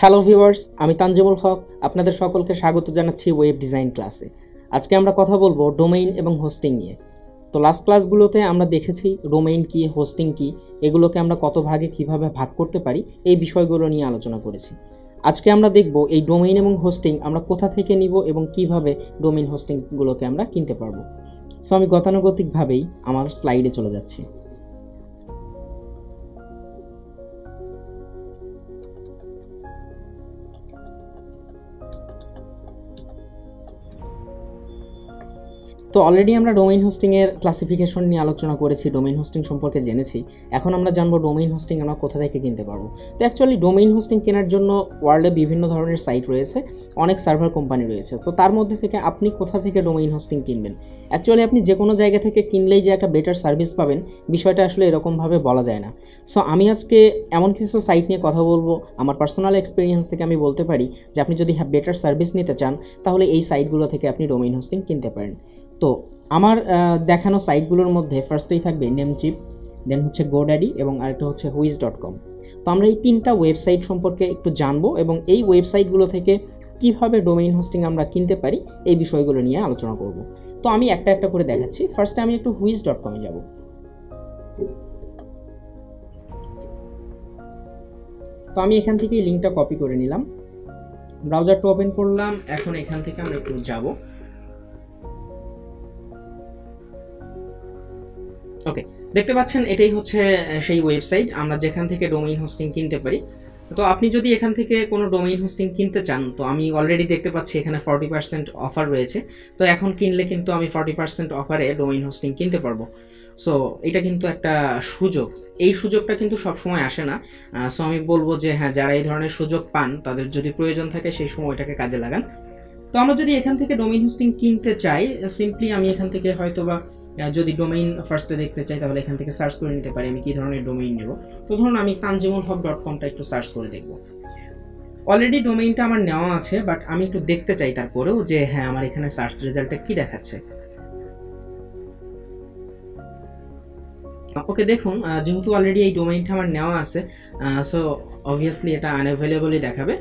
Hello viewers, আমি তানজিমুল হক আপনাদের সকলকে স্বাগত জানাচ্ছি ওয়েব ডিজাইন ক্লাসে। আজকে আমরা কথা বলবো ডোমেইন এবং হোস্টিং নিয়ে। তো লাস্ট ক্লাসগুলোতে আমরা দেখেছি ডোমেইন কি, হোস্টিং কি, এগুলোকে আমরা কত ভাগে কিভাবে ভাগ করতে পারি এই বিষয়গুলো নিয়ে আলোচনা করেছি। আজকে আমরা দেখব এই ডোমেইন এবং হোস্টিং আমরা কোথা থেকে নিব এবং কিভাবে ডোমেইন হোস্টিংগুলোকে আমরা কিনতে পারবো। সো আমি গতানুগতিকভাবেই আমার স্লাইডে চলে যাচ্ছি। তো অলরেডি আমরা ডোমেইন হোস্টিংয়ের ক্লাসিফিকেশন নিয়ে আলোচনা করেছি, ডোমেইন হোস্টিং সম্পর্কে জেনেছি। এখন আমরা জানবো ডোমেইন হোস্টিং আমরা কোথা থেকে কিনতে পারবো। তো অ্যাকচুয়ালি ডোমেইন হোস্টিং কেনার জন্য ওয়ার্ল্ডে বিভিন্ন ধরনের সাইট রয়েছে, অনেক সার্ভার কোম্পানি রয়েছে। তো তার মধ্যে থেকে আপনি কোথা থেকে ডোমেইন হোস্টিং কিনবেন? অ্যাকচুয়ালি আপনি যে কোনো জায়গা থেকে কিনলেই যে একটা বেটার সার্ভিস পাবেন বিষয়টা আসলে এরকমভাবে বলা যায় না। সো আমি আজকে এমন কিছু সাইট নিয়ে কথা বলবো, আমার পার্সোনাল এক্সপিরিয়েন্স থেকে আমি বলতে পারি যে আপনি যদি বেটার সার্ভিস নিতে চান তাহলে এই সাইটগুলো থেকে আপনি ডোমেইন হোস্টিং কিনতে পারেন। তো আমার দেখানো সাইটগুলোর মধ্যে ফার্স্টেই থাকবে নেমচিপ, দেন হচ্ছে গোড্যাডি এবং আরেকটা হচ্ছে হুইজ.com। তো আমরা এই তিনটা ওয়েবসাইট সম্পর্কে একটু জানবো এবং এই ওয়েবসাইটগুলো থেকে কীভাবে ডোমেইন হোস্টিং আমরা কিনতে পারি এই বিষয়গুলো নিয়ে আলোচনা করব। তো আমি একটা একটা করে দেখাচ্ছি। ফার্স্টে আমি একটু হুইজ.com-এ যাব। তো আমি এখান থেকে এই লিঙ্কটা কপি করে নিলাম, ব্রাউজারটা ওপেন করলাম। এখন এখান থেকে আমরা একটু যাব। ওকে, দেখতে পাচ্ছেন এটাই হচ্ছে সেই ওয়েবসাইট আমরা যেখান থেকে ডোমেইন হোস্টিং কিনতে পারি। তো আপনি যদি এখান থেকে কোনো ডোমেইন হোস্টিং কিনতে চান, তো আমি অলরেডি দেখতে পাচ্ছি এখানে 40% অফার রয়েছে। তো এখন কিনলে কিন্তু আমি 40% অফারে ডোমেইন হোস্টিং কিনতে পারবো। সো এটা কিন্তু একটা সুযোগ, এই সুযোগটা কিন্তু সবসময় আসে না। সো আমি বলবো যে হ্যাঁ, যারা এই ধরনের সুযোগ পান তাদের যদি প্রয়োজন থাকে সেই সময় এটাকে কাজে লাগান। তো আমরা যদি এখান থেকে ডোমেইন হোস্টিং কিনতে চাই, সিম্পলি আমি এখান থেকে হয়তোবা যদি ডোমেইন ফার্স্টে দেখতে চাই তাহলে এখান থেকে সার্চ করে নিতে পারি আমি কী ধরনের ডোমেইন নেব। তো ধরুন আমি tanjimulhaq.com-টা একটু সার্চ করে দেখব। অলরেডি ডোমেইনটা আমার নেওয়া আছে, বাট আমি একটু দেখতে চাই তারপরেও যে হ্যাঁ আমার এখানে সার্চ রেজাল্টে কী দেখাচ্ছে। ওকে, দেখুন যেহেতু অলরেডি এই ডোমেইনটা আমার নেওয়া আছে, সো অবভিয়াসলি এটা আনঅ্যাভেলেবলই দেখাবে।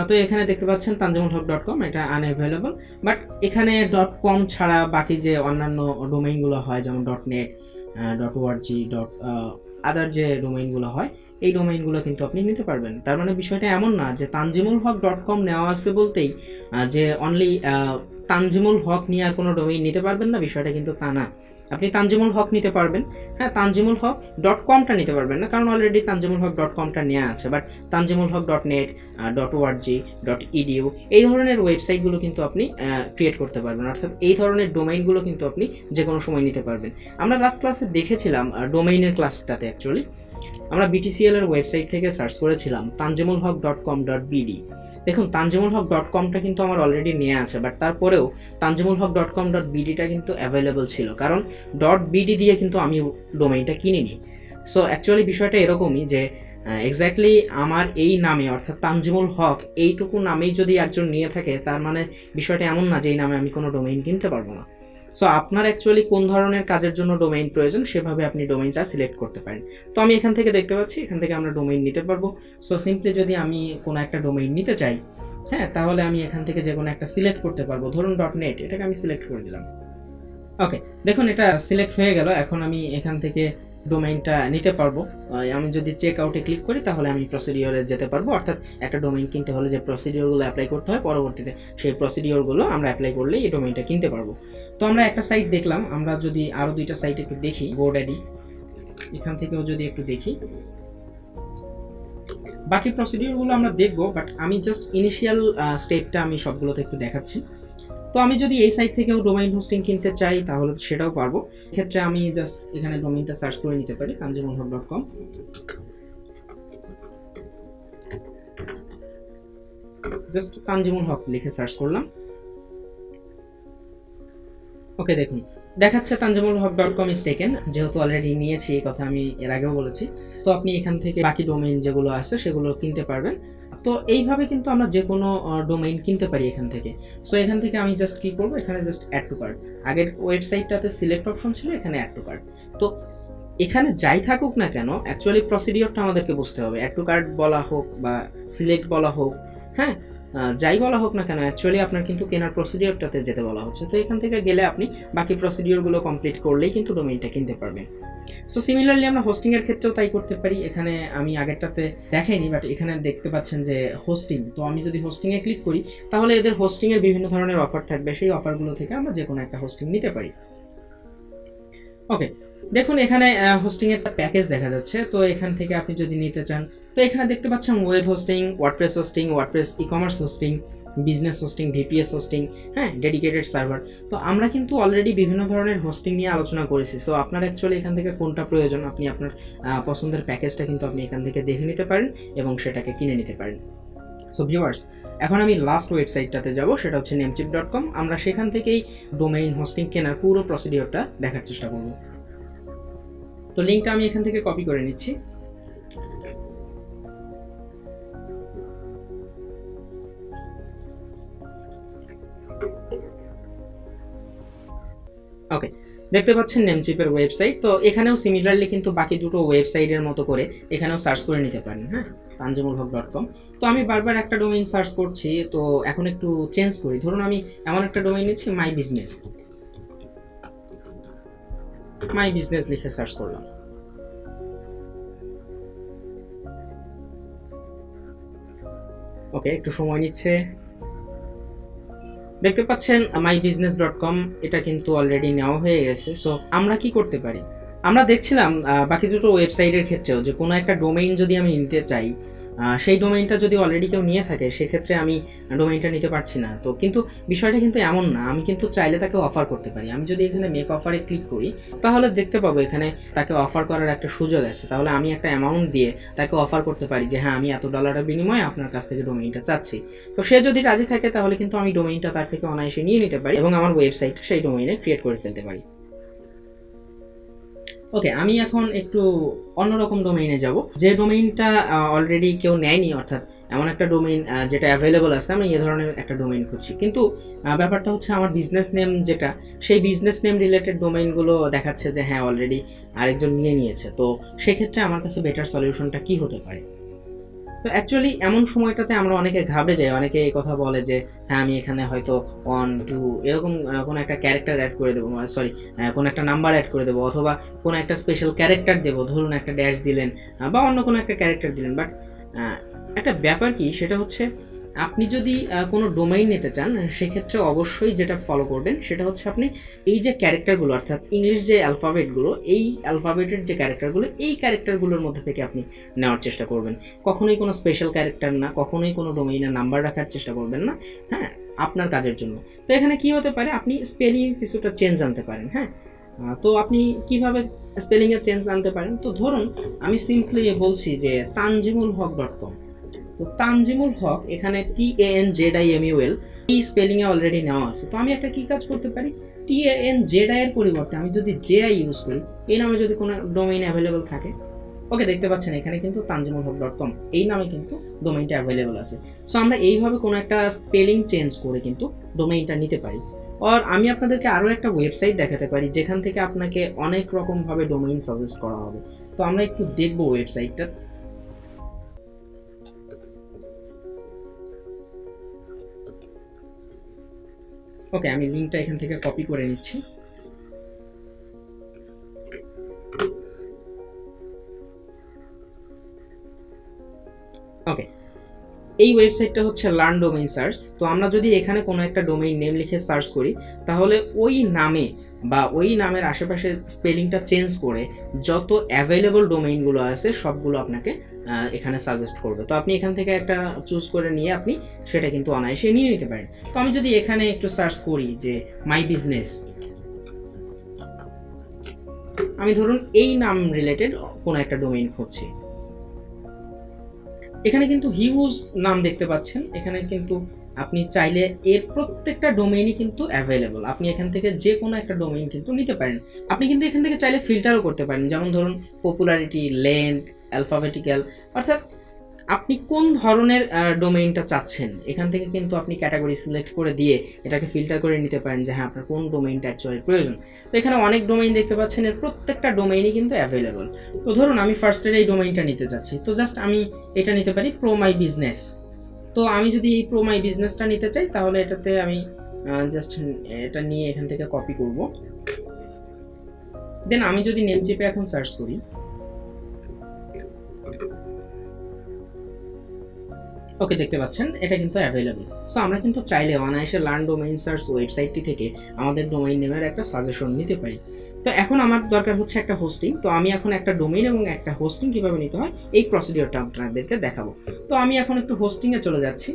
তো এখানে দেখতে পাচ্ছেন tanjimulhaq.com, এটা আনঅ্যাভেলেবল। বাট এখানে .com ছাড়া বাকি যে অন্যান্য ডোমেইনগুলো হয় যেমন .net, .org, আদার যে ডোমেইনগুলো হয় এই ডোমেইনগুলো কিন্তু আপনি নিতে পারবেন। তার মানে বিষয়টা এমন না যে tanjimulhaq.com নেওয়া আছে বলতেই যে অনলি তানজিমুল হক নিয়ে আর কোনো ডোমেইন নিতে পারবেন না, বিষয়টা কিন্তু তা না। আপনি তানজিমুল হক নিতে পারবেন, হ্যাঁ, tanjimulhaq.com-টা নিতে পারবেন না, কারণ অলরেডি tanjimulhaq.com-টা নেওয়া আছে। বাট tanjimulhaq.net, .org, .edu এই ধরনের ওয়েবসাইটগুলো কিন্তু আপনি ক্রিয়েট করতে পারবেন, অর্থাৎ এই ধরনের ডোমেইনগুলো কিন্তু আপনি যে কোনো সময় নিতে পারবেন। আমরা লাস্ট ক্লাসে দেখেছিলাম ডোমেইনের ক্লাসটাতে অ্যাকচুয়ালি আমরা BTCL এর ওয়েবসাইট থেকে সার্চ করেছিলাম tanjimulhaq.com.bd। দেখুন tanjimulhaq.com-টা কিন্তু আমার অলরেডি নেওয়া আছে, বাট তারপরেও tanjimulhaq.com.bd-টা কিন্তু অ্যাভেলেবল ছিল, কারণ .bd দিয়ে কিন্তু আমি ডোমেইনটা কিনিনি। সো অ্যাকচুয়ালি বিষয়টা এরকমই যে এক্স্যাক্টলি আমার এই নামে অর্থাৎ তানজিমুল হক এইটুকু নামেই যদি একজন নিয়ে থাকে তার মানে বিষয়টা এমন না যে এই নামে আমি কোনো ডোমেইন কিনতে পারবো না। সো আপনার অ্যাকচুয়ালি কোন ধরনের কাজের জন্য ডোমেইন প্রয়োজন সেভাবে আপনি ডোমেইনটা সিলেক্ট করতে পারেন। তো আমি এখান থেকে দেখতে পাচ্ছি এখান থেকে আমরা ডোমেইন নিতে পারবো। সো সিম্পলি যদি আমি কোনো একটা ডোমেইন নিতে চাই, হ্যাঁ, তাহলে আমি এখান থেকে যে কোনো একটা সিলেক্ট করতে পারবো। ধরুন .net, এটাকে আমি সিলেক্ট করে দিলাম। ওকে, দেখুন এটা সিলেক্ট হয়ে গেল। এখন আমি এখান থেকে ডোমেইনটা নিতে পারবো। আমি যদি চেক আউটে ক্লিক করি তাহলে আমি প্রসিডিওরে যেতে পারবো, অর্থাৎ একটা ডোমেইন কিনতে হলে যে প্রসিডিওরগুলো অ্যাপ্লাই করতে হয় পরবর্তীতে সেই প্রসিডিওরগুলো আমরা অ্যাপ্লাই করলেই এই ডোমেইনটা কিনতে পারবো। তো আমরা একটা সাইট দেখলাম, আমরা যদি আরও দুইটা সাইট একটু দেখি, গোড্যাডি, এখান থেকেও যদি একটু দেখি, বাকি প্রসিডিওরগুলো আমরা দেখবো, বাট আমি জাস্ট ইনিশিয়াল স্টেপটা আমি সবগুলোতে একটু দেখাচ্ছি। তো আমি যদি এই সাইট থেকেও ডোমেইন হোস্টিং কিনতে চাই তাহলে সেটাও পারবো। এক্ষেত্রে আমি জাস্ট এখানে ডোমেইনটা সার্চ করে নিতে পারি tanjimulhaq.com। জাস্ট তানজিমুল হক লিখে সার্চ করলাম। ওকে, দেখুন দেখাচ্ছে tanjimulhaq.com ইজ টেকেন, যেহেতু অলরেডি নিয়েছি এই কথা আমি এর আগেও বলেছি। তো আপনি এখান থেকে বাকি ডোমেইন যেগুলো আছে সেগুলো কিনতে পারবেন। তো এইভাবে কিন্তু আমরা যে কোনো ডোমেইন কিনতে পারি এখান থেকে। সো এখান থেকে আমি জাস্ট কী করবো, এখানে জাস্ট অ্যাড টু কার্ট, আগের ওয়েবসাইটটাতে সিলেক্ট অপশন ছিল, এখানে অ্যাড টু কার্ট। তো এখানে যাই থাকুক না কেন অ্যাকচুয়ালি প্রসিডিওরটা আমাদেরকে বুঝতে হবে। অ্যাড টু কার্ট বলা হোক বা সিলেক্ট বলা হোক, হ্যাঁ যাই বলা হোক না কেন অ্যাকচুয়ালি আপনার কিন্তু কেনার প্রসিডিওরটাতে যেতে বলা হচ্ছে। তো এখান থেকে গেলে আপনি বাকি প্রসিডিওরগুলো কমপ্লিট করলেই কিন্তু ডোমেইনটা কিনতে পারবেন। সো সিমিলারলি আমরা হোস্টিংয়ের ক্ষেত্রেও তাই করতে পারি। এখানে আমি আগেরটাতে দেখাইনি, বাট এখানে দেখতে পাচ্ছেন যে হোস্টিং। তো আমি যদি হোস্টিংয়ে ক্লিক করি তাহলে এদের হোস্টিংয়ের বিভিন্ন ধরনের অফার থাকবে, সেই অফারগুলো থেকে আমরা যে কোনো একটা হোস্টিং নিতে পারি। ওকে, দেখুন এখানে হোস্টিংয়ের একটা প্যাকেজ দেখা যাচ্ছে। তো এখান থেকে আপনি যদি নিতে চান, তো এখানে দেখতে পাচ্ছেন web hosting, WordPress hosting, WordPress e commerce hosting, business hosting, VPS hosting, হ্যাঁ ডেডিকেটেড সার্ভার। তো আমরা কিন্তু অলরেডি বিভিন্ন ধরনের হোস্টিং নিয়ে আলোচনা করেছি। সো আপনার অ্যাকচুয়ালি এখান থেকে কোনটা প্রয়োজন, আপনি আপনার পছন্দের প্যাকেজটা কিন্তু আপনি এখান থেকে দেখে নিতে পারেন এবং সেটাকে কিনে নিতে পারেন। সো ভিউয়ার্স, এখন আমি লাস্ট ওয়েবসাইটটাতে যাব, সেটা হচ্ছে namecheap.com। আমরা সেখান থেকেই ডোমেইন হোস্টিং কেনার পুরো প্রসিডিওরটা দেখার চেষ্টা করব। তো লিঙ্কটা আমি এখান থেকে কপি করে নিচ্ছি। ওকে, দেখতে পাচ্ছেন নেমচিপের ওয়েবসাইট। তো এখানেও সিমিলারলি কিন্তু বাকি দুটো ওয়েবসাইটের মতো করে এখানেও সার্চ করে নিতে পারেন, হ্যাঁ tanjimulhaq.com। তো আমি বারবার একটা ডোমেইন সার্চ করছি, তো এখন একটু চেঞ্জ করি। ধরুন আমি এমন একটা ডোমেইন নিচ্ছি, মাই বিজনেস লিখে সার্চ করলাম। ওকে, একটু সময় নিচ্ছে। দেখতে পাচ্ছেন mybusiness.com, এটা কিন্তু অলরেডি নেওয়া হয়ে গেছে। সো আমরা কি করতে পারি, আমরা দেখছিলাম বাকি দুটো ওয়েবসাইটের ক্ষেত্রেও যে কোনো একটা ডোমেইন যদি আমি নিতে চাই, সেই ডোমেইনটা যদি অলরেডি কেউ নিয়ে থাকে সেক্ষেত্রে আমি ডোমেইনটা নিতে পারছি না। তো কিন্তু বিষয়টা কিন্তু এমন না, আমি কিন্তু চাইলে তাকে অফার করতে পারি। আমি যদি এখানে মেক অফারে ক্লিক করি তাহলে দেখতে পাবো এখানে তাকে অফার করার একটা সুযোগ আছে। তাহলে আমি একটা অ্যামাউন্ট দিয়ে তাকে অফার করতে পারি যে হ্যাঁ আমি এত ডলারের বিনিময়ে আপনার কাছ থেকে ডোমেইনটা চাচ্ছি। তো সে যদি রাজি থাকে তাহলে কিন্তু আমি ডোমেইনটা তার থেকে অনায়াসে নিয়ে নিতে পারি এবং আমার ওয়েবসাইট সেই ডোমেইনে ক্রিয়েট করে ফেলতে পারি। ওকে, আমি এখন একটু অন্যরকম ডোমেইনে যাব, যে ডোমেইনটা অলরেডি কেউ নেয়নি, অর্থাৎ এমন একটা ডোমেইন যেটা অ্যাভেলেবল আছে। আমি এ ধরনের একটা ডোমেইন খুঁজছি, কিন্তু ব্যাপারটা হচ্ছে আমার বিজনেস নেম যেটা, সেই বিজনেস নেম রিলেটেড ডোমেইনগুলো দেখাচ্ছে যে হ্যাঁ অলরেডি আরেকজন নিয়ে নিয়েছে। তো সেক্ষেত্রে আমার কাছে বেটার সলিউশনটা কি হতে পারে? তো অ্যাকচুয়ালি এমন সময়টাতে আমরা অনেকে ঘাবড়ে যাই, অনেকে এই কথা বলে যে হ্যাঁ আমি এখানে হয়তো 1 2 এরকম কোনো একটা ক্যারেক্টার অ্যাড করে দেবো, সরি কোনো একটা নাম্বার অ্যাড করে দেবো, অথবা কোনো একটা স্পেশাল ক্যারেক্টার দেবো, ধরুন একটা ড্যাশ দিলেন বা অন্য কোনো একটা ক্যারেক্টার দিলেন। বাট একটা ব্যাপার কি, সেটা হচ্ছে আপনি যদি কোনো ডোমেইন নিতে চান সেক্ষেত্রে অবশ্যই যেটা ফলো করবেন সেটা হচ্ছে আপনি এই যে ক্যারেক্টারগুলো, অর্থাৎ ইংলিশ যে অ্যালফাবেটগুলো, এই অ্যালফাবেটের যে ক্যারেক্টারগুলো, এই ক্যারেক্টারগুলোর মধ্যে থেকে আপনি নেওয়ার চেষ্টা করবেন। কখনোই কোনো স্পেশাল ক্যারেক্টার না, কখনোই কোনো ডোমেইনের নাম্বার রাখার চেষ্টা করবেন না, হ্যাঁ আপনার কাজের জন্য। তো এখানে কি হতে পারে, আপনি স্পেলিং কিছুটা চেঞ্জ আনতে পারেন। হ্যাঁ, তো আপনি কিভাবে স্পেলিংয়ে চেঞ্জ আনতে পারেন? তো ধরুন আমি সিম্পলি বলছি যে tanjimulhaq.com। তো তানজিমুল হক এখানে TANZIMUL এই স্পেলিংয়ে অলরেডি নেওয়া আছে। তো আমি একটা কি কাজ করতে পারি, TANZI এর পরিবর্তে আমি যদি JI ইউজ করি, এই নামে যদি কোনো ডোমেইন অ্যাভেলেবল থাকে। ওকে, দেখতে পাচ্ছেন এখানে কিন্তু tanjimulhaq.com এই নামে কিন্তু ডোমেইনটা অ্যাভেলেবল আছে। সো আমরা এইভাবে কোনো একটা স্পেলিং চেঞ্জ করে কিন্তু ডোমেইনটা নিতে পারি। আর আমি আপনাদেরকে আরও একটা ওয়েবসাইট দেখাতে পারি যেখান থেকে আপনাকে অনেক রকমভাবে ডোমেইন সাজেস্ট করা হবে। তো আমরা একটু দেখবো ওয়েবসাইটটা। ওকে, আমি লিঙ্কটা এখান থেকে কপি করে নিচ্ছি। ওকে, এই ওয়েবসাইটটা হচ্ছে লার্ন ডোমেইন সার্চ। তো আমরা যদি এখানে কোনো একটা ডোমেইন নেম লিখে সার্চ করি তাহলে ওই নামে বা ওই নামের আশেপাশে স্পেলিংটা চেঞ্জ করে যত অ্যাভেলেবল ডোমেইনগুলো আছে সবগুলো আপনাকে এখানে সাজেস্ট করবে। তো আপনি এখান থেকে একটা চুজ করে নিয়ে আপনি সেটা কিন্তু অনায়াসে নিয়ে নিতে পারেন। তো আমি যদি এখানে একটু সার্চ করি যে মাই বিজনেস, আমি ধরুন এই নাম রিলেটেড কোনো একটা ডোমেইন খুঁজছি, এখানে কিন্তু হিউজ নাম দেখতে পাচ্ছেন। এখানে কিন্তু আপনি চাইলে এর প্রত্যেকটা ডোমেইনই কিন্তু অ্যাভেলেবল, আপনি এখান থেকে যে কোনো একটা ডোমেইন কিন্তু নিতে পারেন। আপনি কিন্তু এখান থেকে চাইলে ফিল্টারও করতে পারেন, যেমন ধরুন পপুলারিটি, লেন্থ, অ্যালফাবেটিক্যাল, অর্থাৎ আপনি কোন ধরনের ডোমেইনটা চাচ্ছেন এখান থেকে কিন্তু আপনি ক্যাটাগরি সিলেক্ট করে দিয়ে এটাকে ফিল্টার করে নিতে পারেন যে হ্যাঁ আপনার কোন ডোমেইনটা অ্যাকচুয়ালি প্রয়োজন। তো এখানে অনেক ডোমেইন দেখতে পাচ্ছেন, এর প্রত্যেকটা ডোমেইনই কিন্তু অ্যাভেলেবল। তো ধরুন আমি ফার্স্টের এই ডোমেইনটা নিতে চাচ্ছি, তো জাস্ট আমি এটা নিতে পারি প্রো মাই বিজনেস। তো আমি যদি এই প্রো মাই বিজনেসটা নিতে চাই তাহলে এটাতে আমি জাস্ট এটা নিয়ে এখান থেকে কপি করব। দেন আমি যদি নেমচিপে এখন সার্চ করি, ওকে দেখতে পাচ্ছেন এটা কিন্তু অ্যাভেলেবল। সো আমরা কিন্তু চাইলে অনায়াসে লার্ন ডোমেইন সার্চ ওয়েবসাইটটি থেকে আমাদের ডোমেইন নেমের একটা সাজেশন নিতে পারি। তো এখন আমার দরকার হচ্ছে একটা হোস্টিং। তো আমি এখন একটা ডোমেইন এবং একটা হোস্টিং কীভাবে নিতে হয় এই প্রসিডিওরটা আপনাদেরকে দেখাবো। তো আমি এখন একটু হোস্টিংয়ে চলে যাচ্ছি।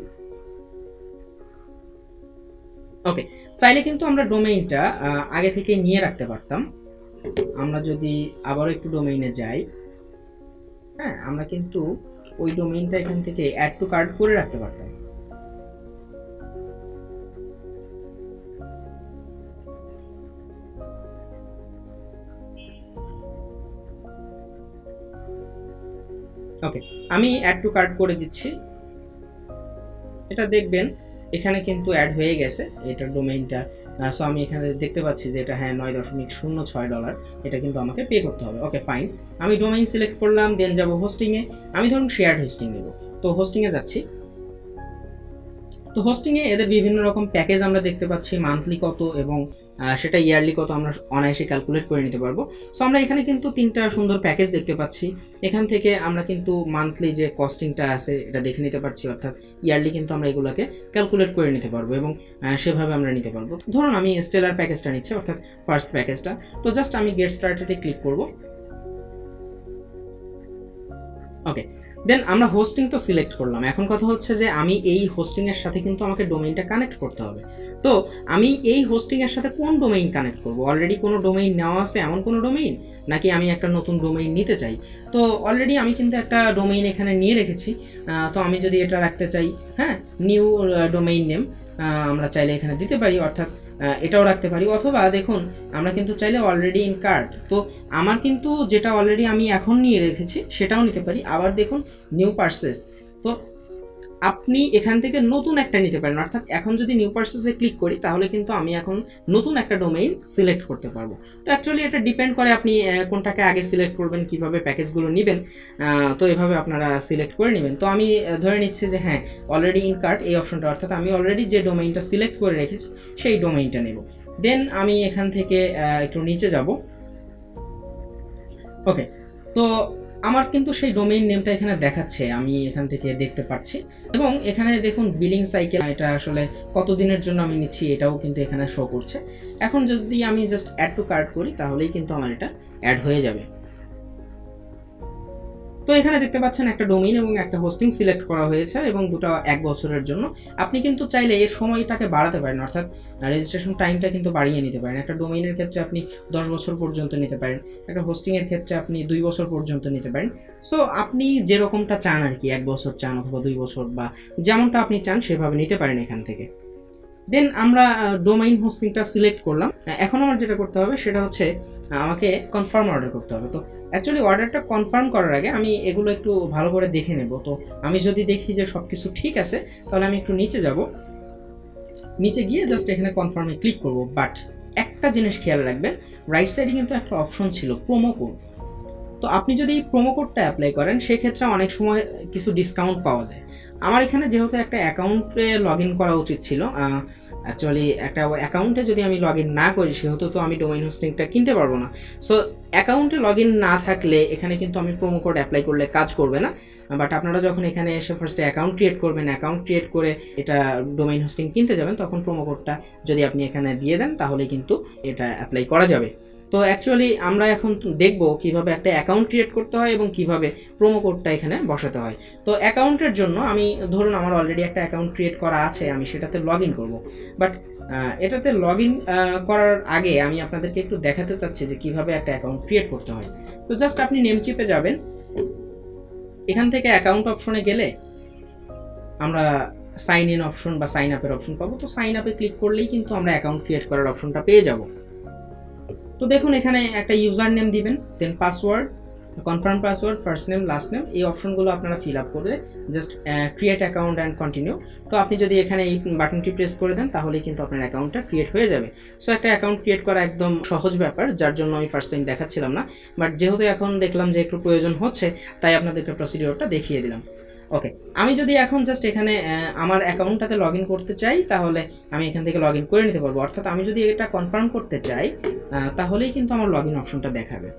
ওকে, চাইলে কিন্তু আমরা ডোমেইনটা আগে থেকে নিয়ে রাখতে পারতাম। আমরা যদি আবারও একটু ডোমেইনে যাই, হ্যাঁ আমরা কিন্তু ওই ডোমেইনটা এখান থেকে অ্যাড টু কার্ট করে রাখতে পারতাম। ওকে, আমি অ্যাড টু কার্ট করে দিচ্ছি। এটা দেখবেন এখানে কিন্তু অ্যাড হয়ে গেছে এটার ডোমেইনটা। সো আমি এখানে দেখতে পাচ্ছি যে এটা হ্যাঁ $9.06 এটা কিন্তু আমাকে পে করতে হবে। ওকে ফাইন, আমি ডোমেইন সিলেক্ট করলাম, দেন যাব হোস্টিংয়ে। আমি ধরুন শেয়ার্ড হোস্টিং নেব, তো হোস্টিংয়ে যাচ্ছি। তো হোস্টিংয়ে এদের বিভিন্ন রকম প্যাকেজ আমরা দেখতে পাচ্ছি, মান্থলি কত এবং সেটা ইয়ারলি কত আমরা অনায়াসে ক্যালকুলেট করে নিতে পারবো। সো আমরা এখানে কিন্তু 3টা সুন্দর প্যাকেজ দেখতে পাচ্ছি। এখান থেকে আমরা কিন্তু মান্থলি যে কস্টিংটা আছে এটা দেখে নিতে পারছি, অর্থাৎ ইয়ারলি কিন্তু আমরা এগুলোকে ক্যালকুলেট করে নিতে পারবো এবং সেভাবে আমরা নিতে পারবো। ধরুন আমি স্টেলার প্যাকেজটা নিচ্ছি, অর্থাৎ ফার্স্ট প্যাকেজটা। তো জাস্ট আমি গেট স্টার্টেডে ক্লিক করব। ওকে, দেন আমরা হোস্টিং তো সিলেক্ট করলাম। এখন কথা হচ্ছে যে আমি এই হোস্টিংয়ের সাথে কিন্তু আমাকে ডোমেইনটা কানেক্ট করতে হবে। তো আমি এই হোস্টিংয়ের সাথে কোন ডোমেইন কানেক্ট করব? অলরেডি কোনো ডোমেইন নেওয়া আছে এমন কোনো ডোমেইন, নাকি আমি একটা নতুন ডোমেইন নিতে চাই? তো অলরেডি আমি কিন্তু একটা ডোমেইন এখানে নিয়ে রেখেছি। তো আমি যদি এটা রাখতে চাই, হ্যাঁ নিউ ডোমেইন নেম আমরা চাইলে এখানে দিতে পারি, অর্থাৎ এটাও রাখতে পারি। অথবা দেখুন আমরা কিন্তু চাইলে অলরেডি ইন কার্ট, তো আমার কিন্তু যেটা অলরেডি আমি এখন নিয়ে রেখেছি সেটাও নিতে পারি। আবার দেখুন নিউ পারচেস, তো আপনি এখান থেকে নতুন একটা নিতে পারেন, অর্থাৎ এখন যদি নিউ পারচেসে ক্লিক করি তাহলে কিন্তু আমি এখন নতুন একটা ডোমেইন সিলেক্ট করতে পারবো। তো অ্যাকচুয়ালি এটা ডিপেন্ড করে আপনি কোনটাকে আগে সিলেক্ট করবেন, কিভাবে প্যাকেজগুলো নেবেন। তো এভাবে আপনারা সিলেক্ট করে নেবেন। তো আমি ধরে নিচ্ছি যে হ্যাঁ অলরেডি ইন কার্ট এই অপশনটা, অর্থাৎ আমি অলরেডি যে ডোমেইনটা সিলেক্ট করে রেখেছি সেই ডোমেইনটা নেব। দেন আমি এখান থেকে একটু নিচে যাব। ওকে, তো আমার কিন্তু সেই ডোমেইন নেমটা এখানে দেখাচ্ছে, আমি এখান থেকে দেখতে পাচ্ছি। এবং এখানে দেখুন বিলিং সাইকেল, এটা আসলে কতদিনের জন্য আমি নিচ্ছি এটাও কিন্তু এখানে শো করছে। এখন যদি আমি জাস্ট অ্যাড টু কার্ট করি তাহলেই কিন্তু আমার এটা অ্যাড হয়ে যাবে। তো এখানে দেখতে পাচ্ছেন একটা ডোমেইন এবং একটা হোস্টিং সিলেক্ট করা হয়েছে এবং দুটো 1 বছরের জন্য। আপনি কিন্তু চাইলে এর সময়টাকে বাড়াতে পারেন, অর্থাৎ রেজিস্ট্রেশন টাইমটা কিন্তু বাড়িয়ে নিতে পারেন। একটা ডোমেইনের ক্ষেত্রে আপনি 10 বছর পর্যন্ত নিতে পারেন, একটা হোস্টিংয়ের ক্ষেত্রে আপনি 2 বছর পর্যন্ত নিতে পারেন। সো আপনি যেরকমটা চান আর কি, 1 বছর চান অথবা 2 বছর, বা যেমনটা আপনি চান সেভাবে নিতে পারেন এখান থেকে। দেন আমরা ডোমেইন হোস্টিংটা সিলেক্ট করলাম। এখন আমার যেটা করতে হবে সেটা হচ্ছে আমাকে কনফার্ম অর্ডার করতে হবে। তো অ্যাকচুয়ালি অর্ডারটা কনফার্ম করার আগে আমি এগুলো একটু ভালো করে দেখে নেব। তো আমি যদি দেখি যে সব কিছু ঠিক আছে তাহলে আমি একটু নিচে যাব, নিচে গিয়ে জাস্ট এখানে কনফার্মে ক্লিক করব। বাট একটা জিনিস খেয়াল রাখবেন, রাইট সাইডে কিন্তু একটা অপশন ছিল প্রোমো কোড। তো আপনি যদি এই প্রোমো কোডটা অ্যাপ্লাই করেন সেক্ষেত্রে অনেক সময় কিছু ডিসকাউন্ট পাওয়া যায়। আমার এখানে যেহেতু একটা অ্যাকাউন্টে লগ ইন করা উচিত ছিল, অ্যাকচুয়ালি একটা অ্যাকাউন্টে যদি আমি লগ ইন না করি সেহেতু তো আমি ডোমেইন হোস্টিংটা কিনতে পারবো না। সো অ্যাকাউন্টে লগ ইন না থাকলে এখানে কিন্তু আমি প্রোমো কোড অ্যাপ্লাই করলে কাজ করবে না। বাট আপনারা যখন এখানে এসে ফার্স্টে অ্যাকাউন্ট ক্রিয়েট করবেন, অ্যাকাউন্ট ক্রিয়েট করে এটা ডোমেইন হোস্টিং কিনতে যাবেন, তখন প্রোমো কোডটা যদি আপনি এখানে দিয়ে দেন তাহলে কিন্তু এটা অ্যাপ্লাই করা যাবে। তো অ্যাকচুয়ালি আমরা এখন দেখব কিভাবে একটা অ্যাকাউন্ট ক্রিয়েট করতে হয় এবং কিভাবে প্রোমো কোডটা এখানে বসাতে হয়। তো অ্যাকাউন্টের জন্য আমি ধরুন আমার অলরেডি একটা অ্যাকাউন্ট ক্রিয়েট করা আছে, আমি সেটাতে লগ ইন করবো। বাট এটাতে লগ ইন করার আগে আমি আপনাদেরকে একটু দেখাতে চাচ্ছি যে কিভাবে একটা অ্যাকাউন্ট ক্রিয়েট করতে হয়। তো জাস্ট আপনি নেমচিপে যাবেন, এখান থেকে অ্যাকাউন্ট অপশনে গেলে আমরা সাইন ইন অপশন বা সাইন আপের অপশন পাবো। তো সাইন আপে ক্লিক করলেই কিন্তু আমরা অ্যাকাউন্ট ক্রিয়েট করার অপশনটা পেয়ে যাব। তো দেখুন এখানে একটা ইউজার নেম দিবেন, then password, confirm password, first name, last name, এই অপশনগুলো আপনারা ফিল আপ করে just create account and continue. তো আপনি যদি এখানে এই বাটনটি প্রেস করে দেন তাহলেই কিন্তু আপনার অ্যাকাউন্টটা ক্রিয়েট হয়ে যাবে। সো একটা অ্যাকাউন্ট ক্রিয়েট করা একদম সহজ ব্যাপার, যার জন্য আমি ফার্স্ট টাইম দেখাচ্ছিলাম না, বাট যেহেতু এখন দেখলাম যে একটু প্রয়োজন হচ্ছে তাই আপনাদেরকে প্রসিডিওরটা দেখিয়ে দিলাম। ওকে, আমি যদি এখন জাস্ট এখানে আমার অ্যাকাউন্টটাতে লগ ইন করতে চাই তাহলে আমি এখান থেকে লগ ইন করে নিতে পারবো। অর্থাৎ আমি যদি এটা কনফার্ম করতে চাই তাহলেই কিন্তু আমার লগ ইন অপশনটা দেখাবে,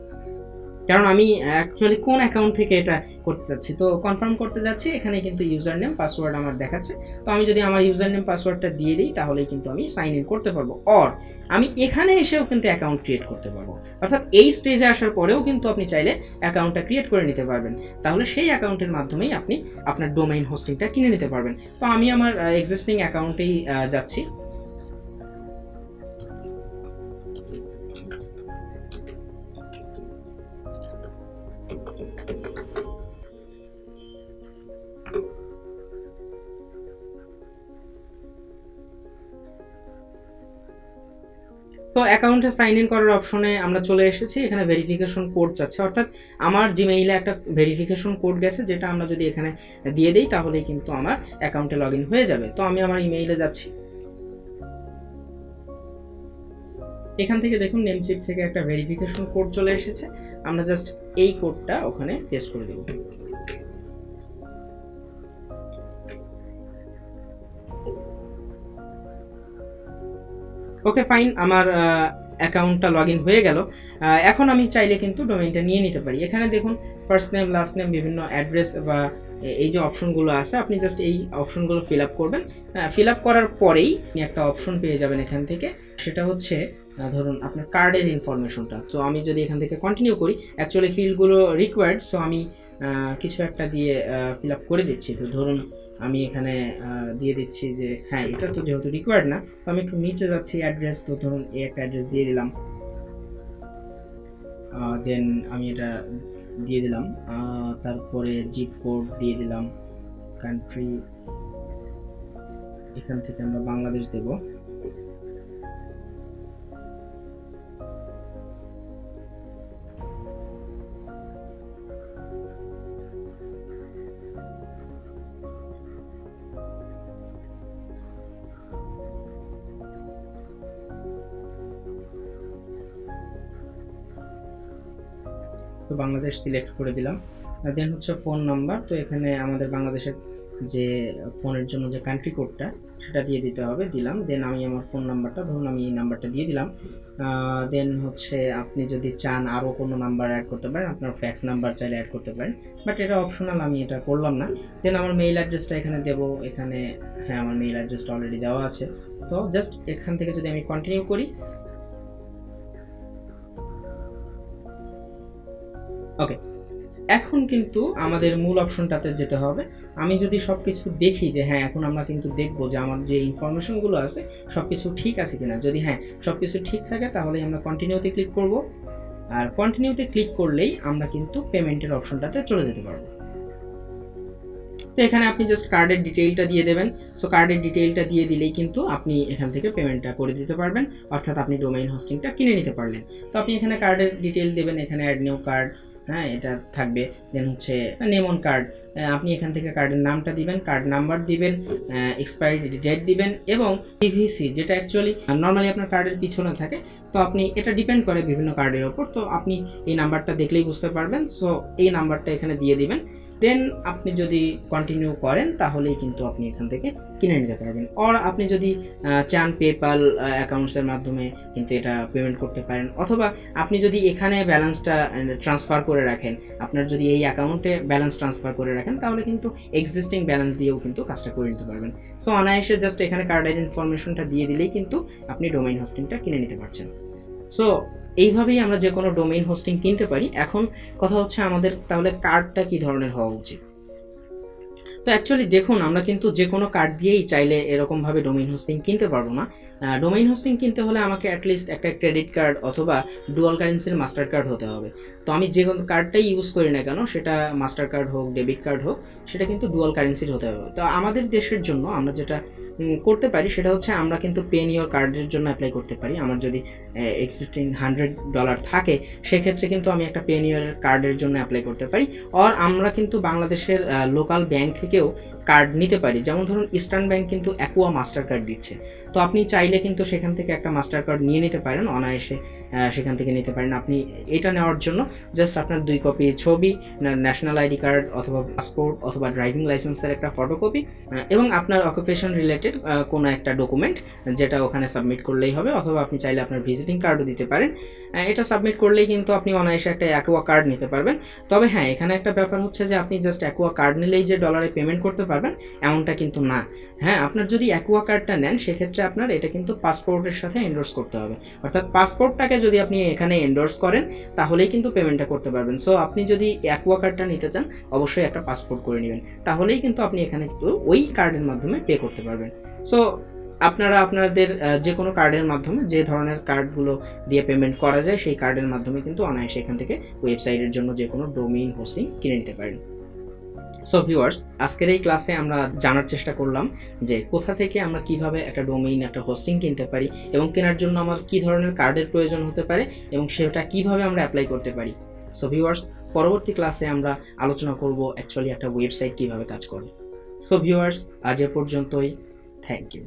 কারণ আমি অ্যাকচুয়ালি কোন অ্যাকাউন্ট থেকে এটা করতে চাচ্ছি। তো কনফার্ম করতে যাচ্ছি, এখানে কিন্তু ইউজার নেম পাসওয়ার্ড আমার দেখাচ্ছে। তো আমি যদি আমার ইউজার নেম পাসওয়ার্ডটা দিয়ে দিই তাহলেই কিন্তু আমি সাইন ইন করতে পারবো, অর আমি এখানে এসেও কিন্তু অ্যাকাউন্ট ক্রিয়েট করতে পারবো। অর্থাৎ এই স্টেজে আসার পরেও কিন্তু আপনি চাইলে অ্যাকাউন্টটা ক্রিয়েট করে নিতে পারবেন, তাহলে সেই অ্যাকাউন্টের মাধ্যমেই আপনি আপনার ডোমেইন হোস্টিংটা কিনে নিতে পারবেন। তো আমি আমার এক্সিস্টিং অ্যাকাউন্টেই যাচ্ছি। তো অ্যাকাউন্টে সাইন ইন করার অপশনে আমরা চলে এসেছি। এখানে ভেরিফিকেশন কোড চাচ্ছে, অর্থাৎ আমার জিমেইলে একটা ভেরিফিকেশন কোড গেছে, যেটা আমরা যদি এখানে দিয়ে দিই তাহলেই কিন্তু আমার অ্যাকাউন্টে লগ ইন হয়ে যাবে। তো আমি আমার ইমেইলে যাচ্ছি। এখান থেকে দেখুন নেমচিপ থেকে একটা ভেরিফিকেশন কোড চলে এসেছে, আমরা জাস্ট এই কোডটা ওখানে পেস্ট করে দেব। ওকে ফাইন, আমার অ্যাকাউন্টটা লগ ইন হয়ে গেল। এখন আমি চাইলে কিন্তু ডোমেইনটা নিয়ে নিতে পারি। এখানে দেখুন ফার্স্ট নেম, লাস্ট নেম, বিভিন্ন অ্যাড্রেস বা এই যে অপশনগুলো আছে, আপনি জাস্ট এই অপশনগুলো ফিল আপ করবেন। ফিল আপ করার পরেই আপনি একটা অপশন পেয়ে যাবেন এখান থেকে, সেটা হচ্ছে ধরুন আপনার কার্ডের ইনফরমেশনটা। তো আমি যদি এখান থেকে কন্টিনিউ করি, অ্যাকচুয়ালি ফিল্ডগুলো রিকোয়ার্ড, সো আমি কিছু একটা দিয়ে ফিল আপ করে দিচ্ছি। তো ধরুন আমি এখানে দিয়ে দিচ্ছি যে হ্যাঁ, এটা তো যেহেতু রিকোয়ার্ড না, তো আমি একটু নিচে যাচ্ছি অ্যাড্রেস। তো ধরুন এই একটা অ্যাড্রেস দিয়ে দিলাম, দেন আমি এটা দিয়ে দিলাম, তারপরে জিপ কোড দিয়ে দিলাম, কান্ট্রি এখান থেকে আমরা বাংলাদেশ দেব। তো বাংলাদেশ সিলেক্ট করে দিলাম। দেন হচ্ছে ফোন নাম্বার। তো এখানে আমাদের বাংলাদেশের যে ফোনের জন্য যে কান্ট্রি কোডটা সেটা দিয়ে দিতে হবে, দিলাম। দেন আমি আমার ফোন নাম্বারটা, ধরুন আমি এই নাম্বারটা দিয়ে দিলাম। দেন হচ্ছে আপনি যদি চান আরও কোনো নাম্বার অ্যাড করতে পারেন, আপনার ফ্যাক্স নাম্বার চাইলে অ্যাড করতে পারেন, বাট এটা অপশনাল, আমি এটা করলাম না। দেন আমার মেইল অ্যাড্রেসটা এখানে দেব। এখানে হ্যাঁ, আমার মেইল অ্যাড্রেসটা অলরেডি দেওয়া আছে। তো জাস্ট এখান থেকে যদি আমি কন্টিনিউ করি, ওকে, এখন কিন্তু আমাদের মূল অপশনটাতে যেতে হবে। আমি যদি সব কিছু দেখি যে হ্যাঁ, এখন আমরা কিন্তু দেখবো যে আমার যে ইনফরমেশনগুলো আছে সব কিছু ঠিক আছে কিনা। যদি হ্যাঁ সব কিছু ঠিক থাকে তাহলে আমরা কন্টিনিউতে ক্লিক করব, আর কন্টিনিউতে ক্লিক করলেই আমরা কিন্তু পেমেন্টের অপশনটাতে চলে যেতে পারবো। তো এখানে আপনি জাস্ট কার্ডের ডিটেইলটা দিয়ে দেবেন। সো কার্ডের ডিটেইলটা দিয়ে দিলেই কিন্তু আপনি এখান থেকে পেমেন্টটা করে দিতে পারবেন, অর্থাৎ আপনি ডোমেইন হোস্টিংটা কিনে নিতে পারলেন। তো আপনি এখানে কার্ডের ডিটেইল দেবেন, এখানে অ্যাড নিউ কার্ড, হ্যাঁ এটা থাকবে। দেন হচ্ছে নেম অন কার্ড, আপনি এখান থেকে কার্ডের নামটা দিবেন, কার্ড নাম্বার দিবেন, এক্সপায়ারি ডেট দিবেন, এবং পিভিসি যেটা অ্যাকচুয়ালি নর্মালি আপনার কার্ডের পিছনে থাকে। তো আপনি এটা ডিপেন্ড করে বিভিন্ন কার্ডের ওপর, তো আপনি এই নাম্বারটা দেখলেই বুঝতে পারবেন। সো এই নাম্বারটা এখানে দিয়ে দিবেন। দেন আপনি যদি কন্টিনিউ করেন তাহলেই কিন্তু আপনি এখান থেকে কিনে নিতে পারবেন। অর আপনি যদি চান পেপ্যাল অ্যাকাউন্টসের মাধ্যমে কিন্তু এটা পেমেন্ট করতে পারেন, অথবা আপনি যদি এখানে ব্যালেন্সটা ট্রান্সফার করে রাখেন, আপনার যদি এই অ্যাকাউন্টে ব্যালেন্স ট্রান্সফার করে রাখেন তাহলে কিন্তু এক্সিস্টিং ব্যালেন্স দিয়েও কিন্তু কাজটা করে নিতে পারবেন। সো অনায়াসে জাস্ট এখানে কার্ডের ইনফরমেশনটা দিয়ে দিলেই কিন্তু আপনি ডোমেইন হোস্টিংটা কিনে নিতে পারছেন। সো এইভাবেই আমরা যে কোনো ডোমেইন হোস্টিং কিনতে পারি। এখন কথা হচ্ছে আমাদের তাহলে কার্ডটা কি ধরনের হওয়া উচিত। তো অ্যাকচুয়ালি দেখুন, আমরা কিন্তু যে কোনো কার্ড দিয়েই চাইলে এরকমভাবে ডোমেইন হোস্টিং কিনতে পারবো না। ডোমেইন হোস্টিং কিনতে হলে আমাকে অ্যাটলিস্ট একটা ক্রেডিট কার্ড অথবা ডুয়াল কারেন্সির মাস্টার কার্ড হতে হবে। তো আমি যে কোনো কার্ডটাই ইউজ করি না কেন, সেটা মাস্টার কার্ড হোক, ডেবিট কার্ড হোক, সেটা কিন্তু ডুয়াল কারেন্সির হতে হবে। তো আমাদের দেশের জন্য আমরা যেটা করতে পারি সেটা হচ্ছে আমরা কিন্তু পেনিওর কার্ডের জন্য অ্যাপ্লাই করতে পারি। আমার যদি এক্সিস্টিং $100 থাকে সেক্ষেত্রে কিন্তু আমি একটা পেনিওর কার্ডের জন্য অ্যাপ্লাই করতে পারি। আর আমরা কিন্তু বাংলাদেশের লোকাল ব্যাংক থেকেও কার্ড নিতে পারি। যেমন ধরুন ইস্টার্ন ব্যাংক কিন্তু অ্যাকুয়া মাস্টার কার্ড দিচ্ছে, তো আপনি চাইলে কিন্তু সেখান থেকে একটা মাস্টার কার্ড নিয়ে নিতে পারেন, অনায়াসে সেখান থেকে নিতে পারেন। আপনি এটা নেওয়ার জন্য জাস্ট আপনার 2 কপি ছবি, ন্যাশনাল আইডি কার্ড অথবা পাসপোর্ট অথবা ড্রাইভিং লাইসেন্সের একটা ফটোকপি এবং আপনার অকুপেশন রিলেটেড কোনো একটা ডকুমেন্ট, যেটা ওখানে সাবমিট করলেই হবে। অথবা আপনি চাইলে আপনার ভিজিটিং কার্ডও দিতে পারেন। এটা সাবমিট করলেই কিন্তু আপনি অনায়াসে একটা অ্যাকুয়া কার্ড নিতে পারবেন। তবে হ্যাঁ, এখানে একটা ব্যাপার হচ্ছে যে আপনি জাস্ট অ্যাকুয়া কার্ড নিলেই যে ডলারে পেমেন্ট করতে পারবেন এমনটা কিন্তু না। হ্যাঁ, আপনার যদি অ্যাকুয়া কার্ডটা নেন সেক্ষেত্রে আপনার এটা কিন্তু পাসপোর্টের সাথে এন্ডোর্স করতে হবে। অর্থাৎ পাসপোর্টটাকে যদি আপনি এখানে এন্ডোর্স করেন তাহলেই কিন্তু পেমেন্টটা করতে পারবেন। সো আপনি যদি অ্যাকুয়া কার্ডটা নিতে চান অবশ্যই একটা পাসপোর্ট করে নেবেন, তাহলেই কিন্তু আপনি এখানে কিন্তু ওই কার্ডের মাধ্যমে পে করতে পারবেন। সো আপনারা আপনাদের যে কোনো কার্ডের মাধ্যমে, যে ধরনের কার্ডগুলো দিয়ে পেমেন্ট করা যায় সেই কার্ডের মাধ্যমে কিন্তু অনায়াসে এখান থেকে ওয়েবসাইটের জন্য যে কোনো ডোমেইন হোস্টিং কিনে নিতে পারেন। সো ভিউয়ার্স, আজকের এই ক্লাসে আমরা জানার চেষ্টা করলাম যে কোথা থেকে আমরা কিভাবে একটা ডোমেইন, একটা হোস্টিং কিনতে পারি এবং কেনার জন্য আমার কি ধরনের কার্ডের প্রয়োজন হতে পারে এবং সেটা কিভাবে আমরা অ্যাপ্লাই করতে পারি। সো ভিউয়ার্স, পরবর্তী ক্লাসে আমরা আলোচনা করব অ্যাকচুয়ালি একটা ওয়েবসাইট কিভাবে কাজ করে। সো ভিউয়ার্স, আজ এ পর্যন্তই। Thank you.